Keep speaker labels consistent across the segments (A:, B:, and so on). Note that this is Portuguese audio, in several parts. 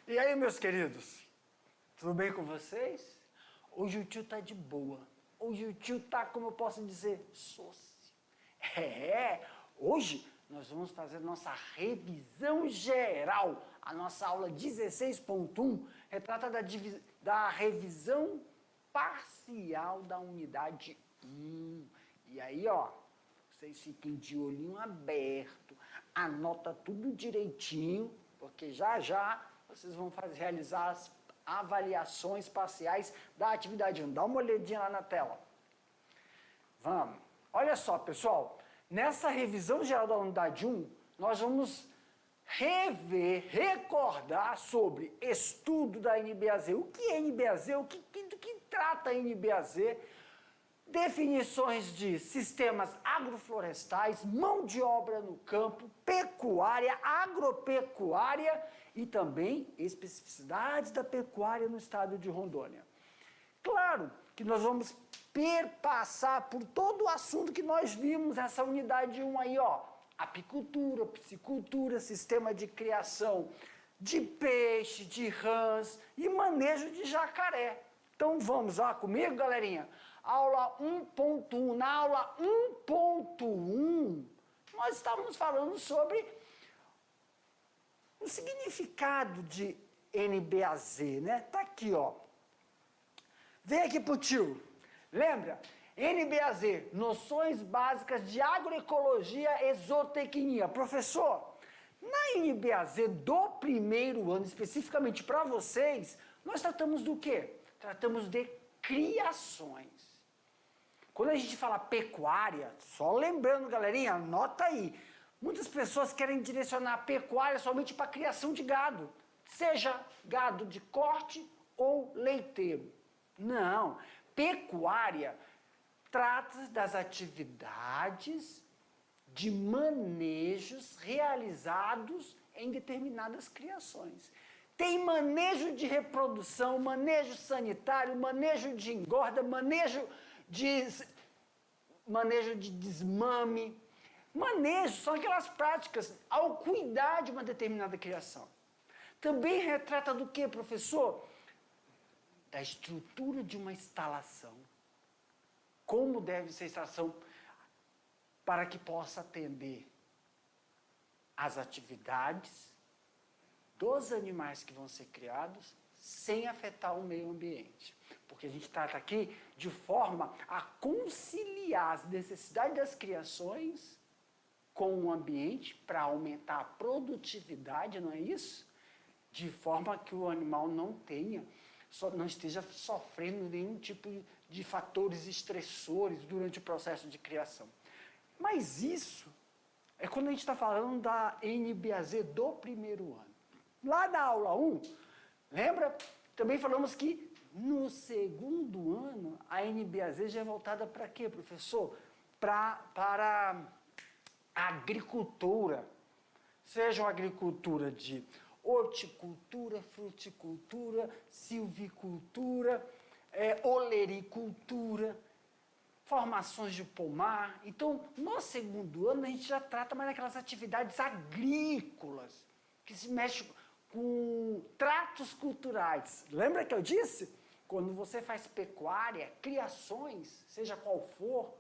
A: E aí, meus queridos? Tudo bem com vocês? Hoje o tio tá de boa. Hoje o tio tá, como eu posso dizer, sócio. Hoje nós vamos fazer nossa revisão geral. A nossa aula 16.1 retrata da revisão parcial da unidade 1. E aí, ó, vocês fiquem de olhinho aberto, anota tudo direitinho, porque já vocês vão realizar as avaliações parciais da atividade 1. Dá uma olhadinha lá na tela. Vamos. Olha só, pessoal, nessa revisão geral da unidade 1, nós vamos recordar sobre estudo da NBAZ. O que é NBAZ? Do que trata a NBAZ? Definições de sistemas agroflorestais, mão de obra no campo, pecuária, agropecuária e também especificidades da pecuária no estado de Rondônia. Claro que nós vamos perpassar por todo o assunto que nós vimos nessa unidade 1 aí, ó. Apicultura, piscicultura, sistema de criação de peixe, de rãs e manejo de jacaré. Então vamos lá comigo, galerinha? Aula 1.1. Na aula 1.1, nós estávamos falando sobre o significado de NBAZ, né? Tá aqui, ó. Vem aqui pro tio. Lembra? NBAZ, noções básicas de agroecologia e zootecnia. Professor, na NBAZ do primeiro ano, especificamente para vocês, nós tratamos do quê? Tratamos de criações. Quando a gente fala pecuária, só lembrando, galerinha, anota aí. Muitas pessoas querem direcionar a pecuária somente para a criação de gado, seja gado de corte ou leiteiro. Não, pecuária trata das atividades de manejos realizados em determinadas criações. Tem manejo de reprodução, manejo sanitário, manejo de engorda, manejo de desmame. Manejo são aquelas práticas ao cuidar de uma determinada criação. Também retrata do que, professor? Da estrutura de uma instalação. Como deve ser a instalação para que possa atender às atividades dos animais que vão ser criados sem afetar o meio ambiente. Porque a gente trata aqui de forma a conciliar as necessidades das criações com o ambiente para aumentar a produtividade, não é isso? De forma que o animal não esteja sofrendo nenhum tipo de fatores estressores durante o processo de criação. Mas isso é quando a gente está falando da NBAZ do primeiro ano. Lá na aula 1, lembra? Também falamos que no segundo ano a NBAZ já é voltada para quê, professor? Para a agricultura. Seja uma agricultura de horticultura, fruticultura, silvicultura, olericultura, formações de pomar. Então, no segundo ano, a gente já trata mais daquelas atividades agrícolas, que se mexe com tratos culturais. Lembra que eu disse? Quando você faz pecuária, criações, seja qual for,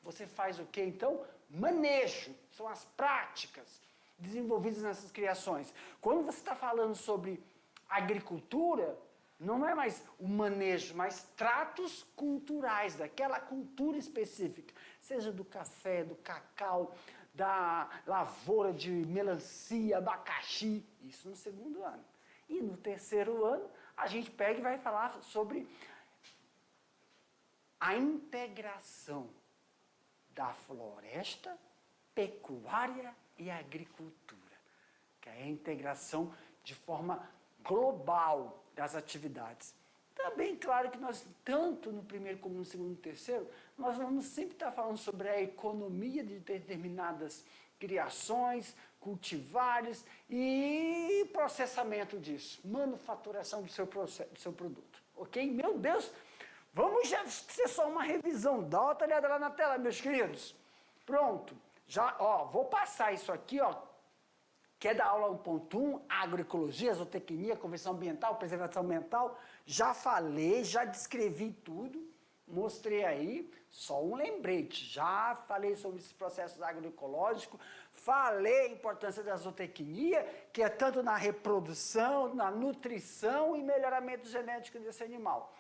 A: você faz o quê, então? Manejo. São as práticas desenvolvidas nessas criações. Quando você está falando sobre agricultura, não é mais o manejo, mas tratos culturais, daquela cultura específica, seja do café, do cacau, da lavoura de melancia, abacaxi, isso no segundo ano. E no terceiro ano, a gente pega e vai falar sobre a integração da floresta, pecuária e agricultura, que é a integração de forma global das atividades. Também, claro que nós, tanto no primeiro como no segundo e terceiro, nós vamos sempre estar falando sobre a economia de determinadas criações, cultivares e processamento disso, manufaturação do seu produto. Ok? Meu Deus, vamos já ser só uma revisão. Dá outra olhada lá na tela, meus queridos. Pronto. Já, ó, vou passar isso aqui, ó, que que é da aula 1.1, agroecologia, zootecnia, convenção ambiental, preservação ambiental. Já falei, já descrevi tudo, mostrei aí, só um lembrete. Já falei sobre esses processos agroecológicos, falei a importância da zootecnia, que é tanto na reprodução, na nutrição e melhoramento genético desse animal.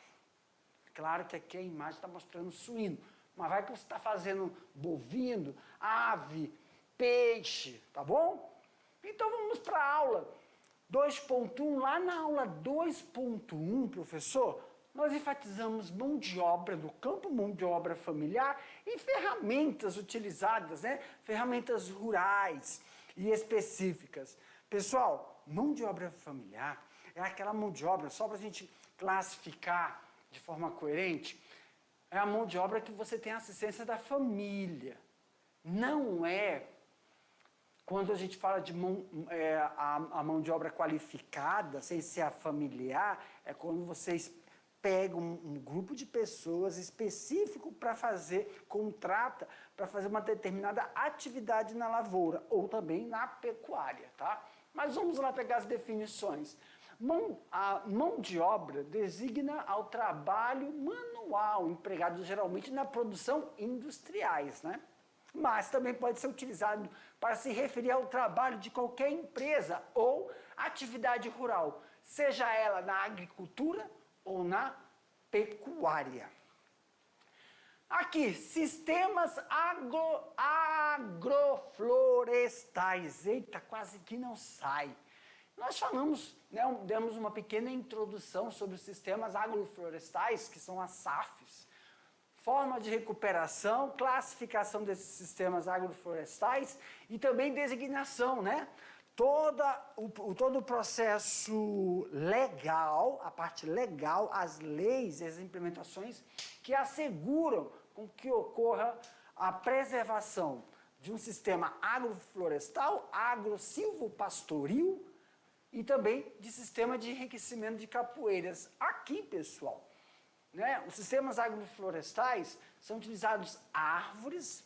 A: Claro que aqui a imagem está mostrando suíno, mas vai que você está fazendo bovino, ave, peixe, tá bom? Então vamos para a aula 2.1. Lá na aula 2.1, professor, nós enfatizamos mão de obra no campo, mão de obra familiar e ferramentas utilizadas, né? Ferramentas rurais e específicas. Pessoal, mão de obra familiar é aquela mão de obra, só para a gente classificar de forma coerente, é a mão de obra que você tem assistência da família. Não é, quando a gente fala de a mão de obra qualificada, sem ser a familiar, é quando vocês pegam um grupo de pessoas específico para fazer, contrata, para fazer uma determinada atividade na lavoura, ou também na pecuária, tá? Mas vamos lá pegar as definições. A mão de obra designa ao trabalho manual, empregado geralmente na produção industriais, né? Mas também pode ser utilizado para se referir ao trabalho de qualquer empresa ou atividade rural, seja ela na agricultura ou na pecuária. Aqui, sistemas agroflorestais. Eita, quase que não sai. Nós falamos, né, demos uma pequena introdução sobre os sistemas agroflorestais, que são as SAFs. Forma de recuperação, classificação desses sistemas agroflorestais e também designação, né? Todo o processo legal, a parte legal, as leis e as implementações que asseguram com que ocorra a preservação de um sistema agroflorestal, agro-silvopastoril e também de sistema de enriquecimento de capoeiras. Aqui, pessoal, né, os sistemas agroflorestais são utilizados árvores,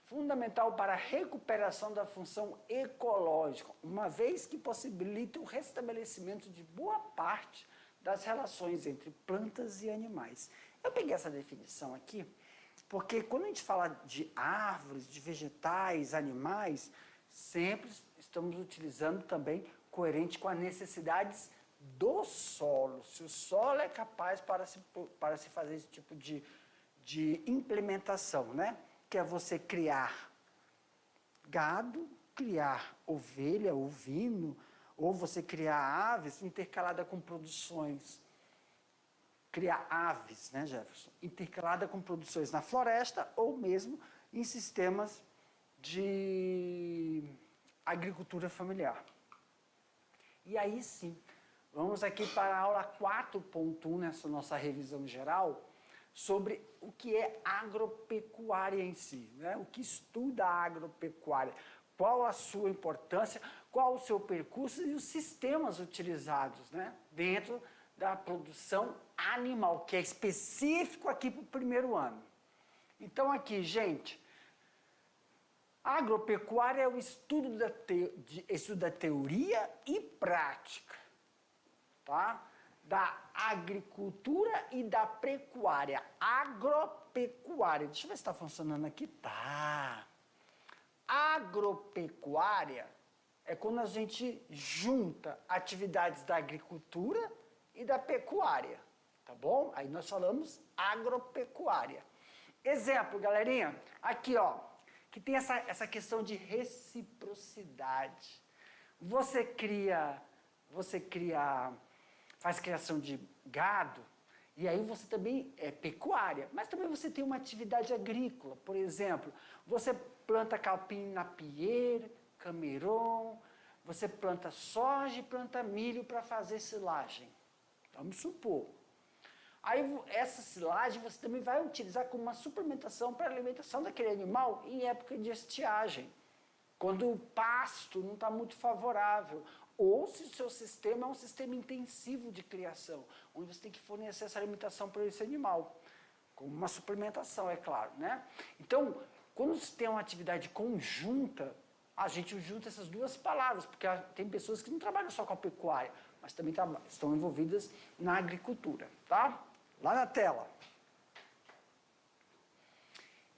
A: fundamental para a recuperação da função ecológica, uma vez que possibilita o restabelecimento de boa parte das relações entre plantas e animais. Eu peguei essa definição aqui, porque quando a gente fala de árvores, de vegetais, animais, sempre estamos utilizando também coerente com as necessidades do solo. Se o solo é capaz para se fazer esse tipo de implementação, né? Que é você criar gado, criar ovelha, ovino, ou você criar aves intercalada com produções, criar aves, né, Jefferson? Intercalada com produções na floresta ou mesmo em sistemas de agricultura familiar. E aí sim, vamos aqui para a aula 4.1 nessa nossa revisão geral, sobre o que é agropecuária em si, né? O que estuda a agropecuária, qual a sua importância, qual o seu percurso e os sistemas utilizados, né? Dentro da produção animal, que é específico aqui para o primeiro ano. Então aqui, gente, agropecuária é o estudo da teoria e prática, tá? Da agricultura e da pecuária. Agropecuária. Deixa eu ver se está funcionando aqui. Tá. Agropecuária é quando a gente junta atividades da agricultura e da pecuária. Tá bom? Aí nós falamos agropecuária. Exemplo, galerinha. Aqui, ó. Que tem essa questão de reciprocidade. Você faz criação de gado, e aí você também é pecuária, mas também você tem uma atividade agrícola. Por exemplo, você planta capim-napieira, cameron, você planta soja e planta milho para fazer silagem. Vamos supor. Aí essa silagem você também vai utilizar como uma suplementação para a alimentação daquele animal em época de estiagem, quando o pasto não está muito favorável, ou se o seu sistema é um sistema intensivo de criação, onde você tem que fornecer essa alimentação para esse animal, como uma suplementação, é claro, né? Então, quando você tem uma atividade conjunta, a gente junta essas duas palavras, porque tem pessoas que não trabalham só com a pecuária, mas também estão envolvidas na agricultura, tá? Lá na tela.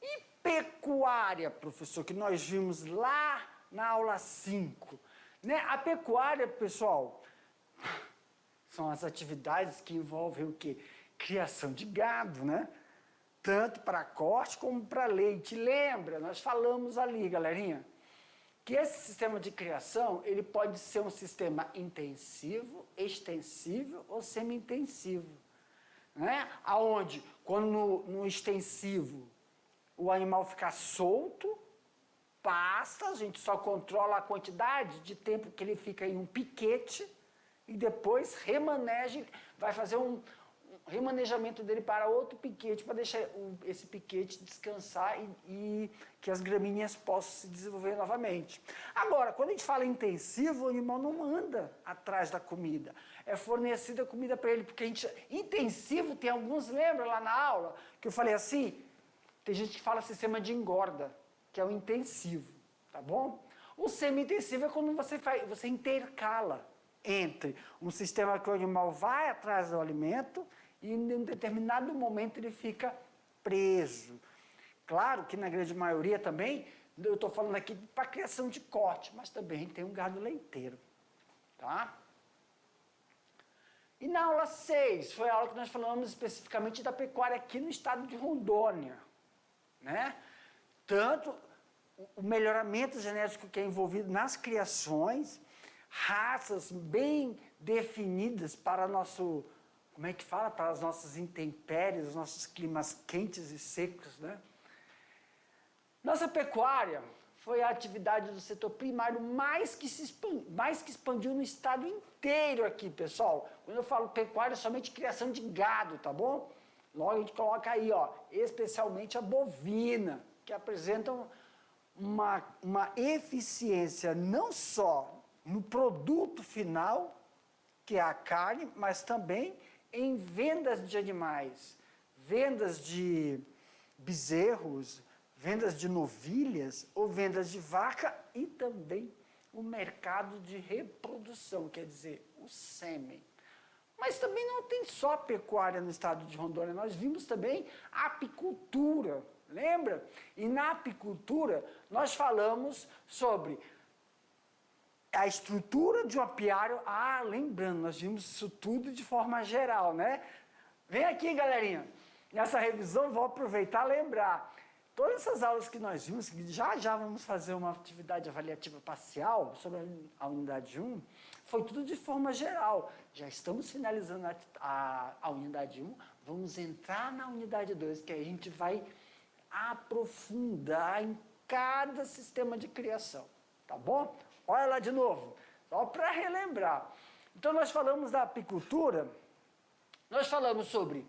A: E pecuária, professor, que nós vimos lá na aula 5, né? A pecuária, pessoal, são as atividades que envolvem o quê? Criação de gado, né? Tanto para corte como para leite. Lembra, nós falamos ali, galerinha, que esse sistema de criação, ele pode ser um sistema intensivo, extensivo ou semi-intensivo, né? Aonde, quando no extensivo, o animal fica solto, pasta, a gente só controla a quantidade de tempo que ele fica em um piquete e depois remaneja, vai fazer um remanejamento dele para outro piquete, para deixar esse piquete descansar e que as gramíneas possam se desenvolver novamente. Agora, quando a gente fala intensivo, o animal não anda atrás da comida, é fornecida comida para ele, porque intensivo, tem alguns, lembra lá na aula, que eu falei assim, tem gente que fala sistema de engorda, que é o intensivo, tá bom? O semi-intensivo é quando você intercala entre um sistema que o animal vai atrás do alimento e em um determinado momento ele fica preso. Claro que na grande maioria também, eu estou falando aqui para criação de corte, mas também tem um gado leiteiro, tá? E na aula 6, foi a aula que nós falamos especificamente da pecuária aqui no estado de Rondônia, né? Tanto o melhoramento genético que é envolvido nas criações, raças bem definidas para nosso, como é que fala? Para as nossas intempéries, os nossos climas quentes e secos, né? Nossa pecuária foi a atividade do setor primário mais que expandiu no estado inteiro aqui, pessoal. Quando eu falo pecuária, é somente criação de gado, tá bom? Logo a gente coloca aí, ó, especialmente a bovina, que apresentam uma eficiência não só no produto final, que é a carne, mas também em vendas de animais, vendas de bezerros, vendas de novilhas ou vendas de vaca e também o mercado de reprodução, quer dizer, o sêmen. Mas também não tem só pecuária no estado de Rondônia, nós vimos também a apicultura, lembra? E na apicultura nós falamos sobre a estrutura de um apiário. Ah, lembrando, nós vimos isso tudo de forma geral, né? Vem aqui, galerinha. Nessa revisão, vou aproveitar e lembrar. Todas essas aulas que nós vimos, já vamos fazer uma atividade avaliativa parcial sobre a unidade 1, foi tudo de forma geral. Já estamos finalizando a unidade 1, vamos entrar na unidade 2, que aí a gente vai aprofundar em cada sistema de criação, tá bom? Olha lá de novo, só para relembrar. Então, nós falamos da apicultura, nós falamos sobre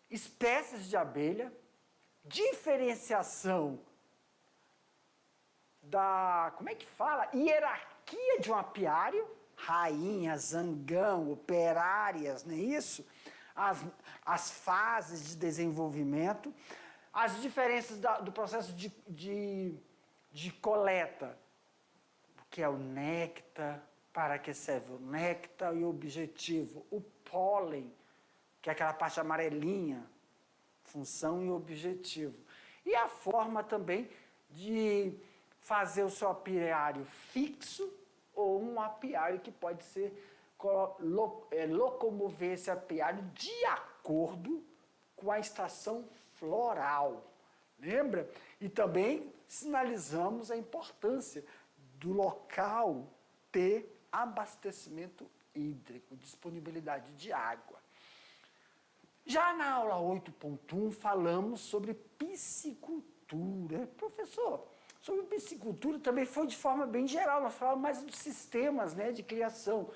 A: espécies de abelha, diferenciação da, como é que fala? Hierarquia de um apiário, rainha, zangão, operárias, não é isso? As fases de desenvolvimento, as diferenças do processo de coleta, que é o néctar, para que serve o néctar e o objetivo, o pólen, que é aquela parte amarelinha, função e objetivo. E a forma também de fazer o seu apiário fixo ou um apiário que pode ser locomover esse apiário de acordo com a estação floral. Lembra? E também sinalizamos a importância do local ter abastecimento hídrico, disponibilidade de água. Já na aula 8.1 falamos sobre piscicultura. Professor, sobre piscicultura também foi de forma bem geral, nós falamos mais dos sistemas, né, de criação.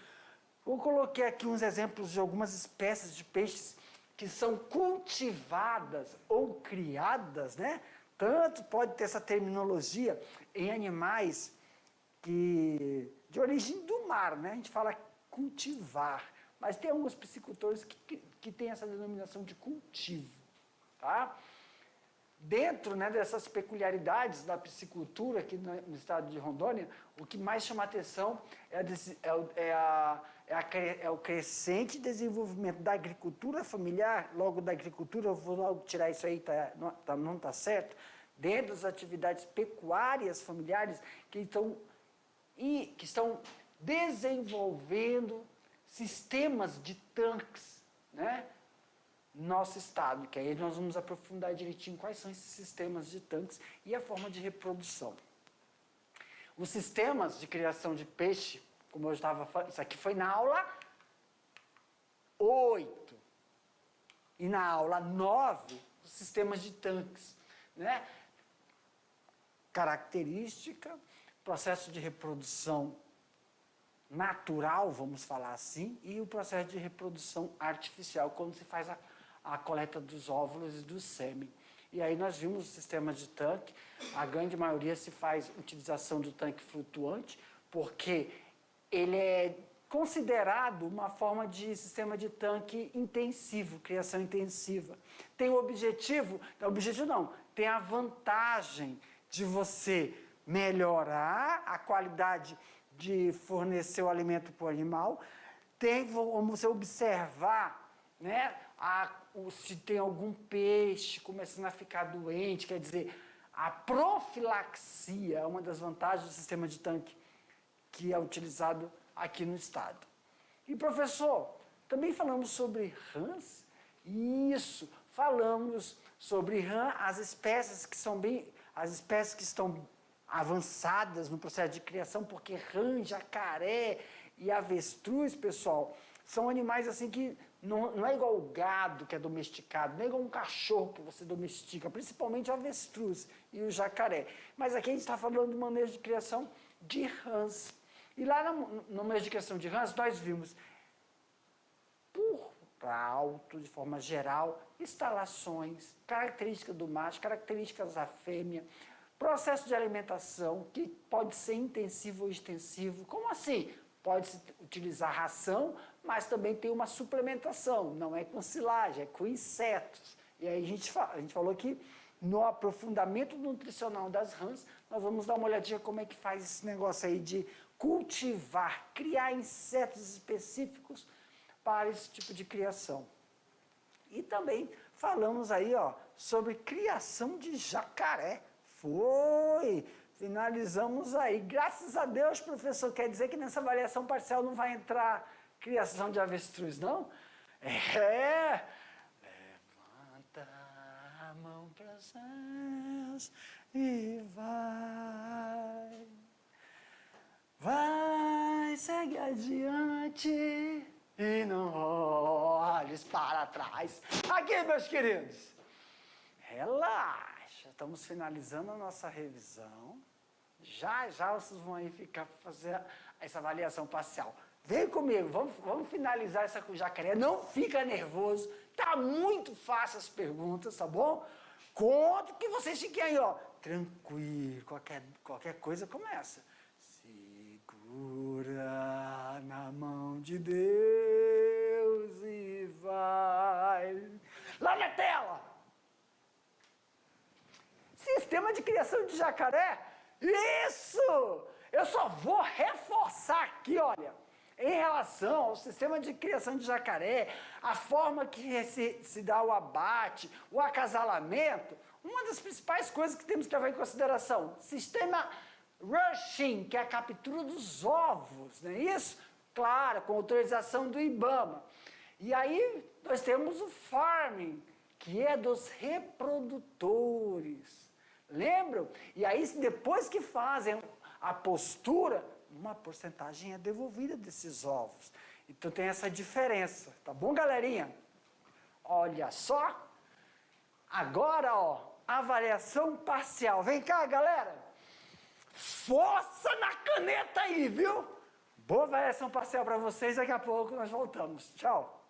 A: Eu coloquei aqui uns exemplos de algumas espécies de peixes que são cultivadas ou criadas, né? Tanto pode ter essa terminologia em animais de origem do mar, né? A gente fala cultivar, mas tem alguns piscicultores que têm essa denominação de cultivo, tá? dentro, né, dessas peculiaridades da piscicultura aqui no estado de Rondônia, o que mais chama a atenção é o crescente desenvolvimento da agricultura familiar, logo da agricultura, eu vou logo tirar isso aí, não está certo, dentro das atividades pecuárias familiares que estão desenvolvendo sistemas de tanques, né? Nosso estado, que aí nós vamos aprofundar direitinho quais são esses sistemas de tanques e a forma de reprodução. Os sistemas de criação de peixe, como eu estava falando, isso aqui foi na aula 8. E na aula 9, os sistemas de tanques, né? Característica, processo de reprodução natural, vamos falar assim, e o processo de reprodução artificial, quando se faz a coleta dos óvulos e do sêmen. E aí nós vimos o sistema de tanque, a grande maioria se faz utilização do tanque flutuante, porque ele é considerado uma forma de sistema de tanque intensivo, criação intensiva. Tem o objetivo não, tem a vantagem de você melhorar a qualidade de fornecer o alimento para o animal, tem como você observar, né, se tem algum peixe começando a ficar doente, quer dizer, a profilaxia é uma das vantagens do sistema de tanque que é utilizado aqui no estado. E professor, também falamos sobre rãs? Isso, falamos sobre rã, as espécies que estão avançadas no processo de criação, porque rã, jacaré e avestruz, pessoal, são animais assim que não é igual o gado que é domesticado, não é igual um cachorro que você domestica, principalmente o avestruz e o jacaré. Mas aqui a gente está falando do manejo de criação de rãs. E lá no manejo de criação de rãs, nós vimos, por alto, de forma geral, instalações, características do macho, características da fêmea, processo de alimentação, que pode ser intensivo ou extensivo. Como assim? Pode-se utilizar ração, mas também tem uma suplementação. Não é com silagem, é com insetos. E aí a gente falou que no aprofundamento nutricional das rãs, nós vamos dar uma olhadinha como é que faz esse negócio aí de cultivar, criar insetos específicos para esse tipo de criação. E também falamos aí, ó, sobre criação de jacaré. Finalizamos aí. Graças a Deus, professor, quer dizer que nessa avaliação parcial não vai entrar criação de avestruz, não? Levanta a mão para os céus e vai. Vai, segue adiante e não olhes para trás. Aqui, meus queridos, relaxa, estamos finalizando a nossa revisão. Já vocês vão aí ficar para fazer essa avaliação parcial. Vem comigo, vamos finalizar essa com o jacaré. Não fica nervoso, tá muito fácil as perguntas, tá bom? Conto que vocês fiquem aí, ó, tranquilo, qualquer coisa começa. Segura na mão de Deus e vai. Lá na tela! Sistema de criação de jacaré? Isso! Eu só vou reforçar aqui, olha, em relação ao sistema de criação de jacaré, a forma que se dá o abate, o acasalamento, uma das principais coisas que temos que levar em consideração, sistema rushing, que é a captura dos ovos, não é isso? Claro, com autorização do IBAMA. E aí nós temos o farming, que é dos reprodutores. Lembram? E aí depois que fazem a postura, uma porcentagem é devolvida desses ovos. Então tem essa diferença, tá bom, galerinha? Olha só. Agora, ó, avaliação parcial. Vem cá, galera. Força na caneta aí, viu? Boa avaliação parcial para vocês, daqui a pouco nós voltamos. Tchau.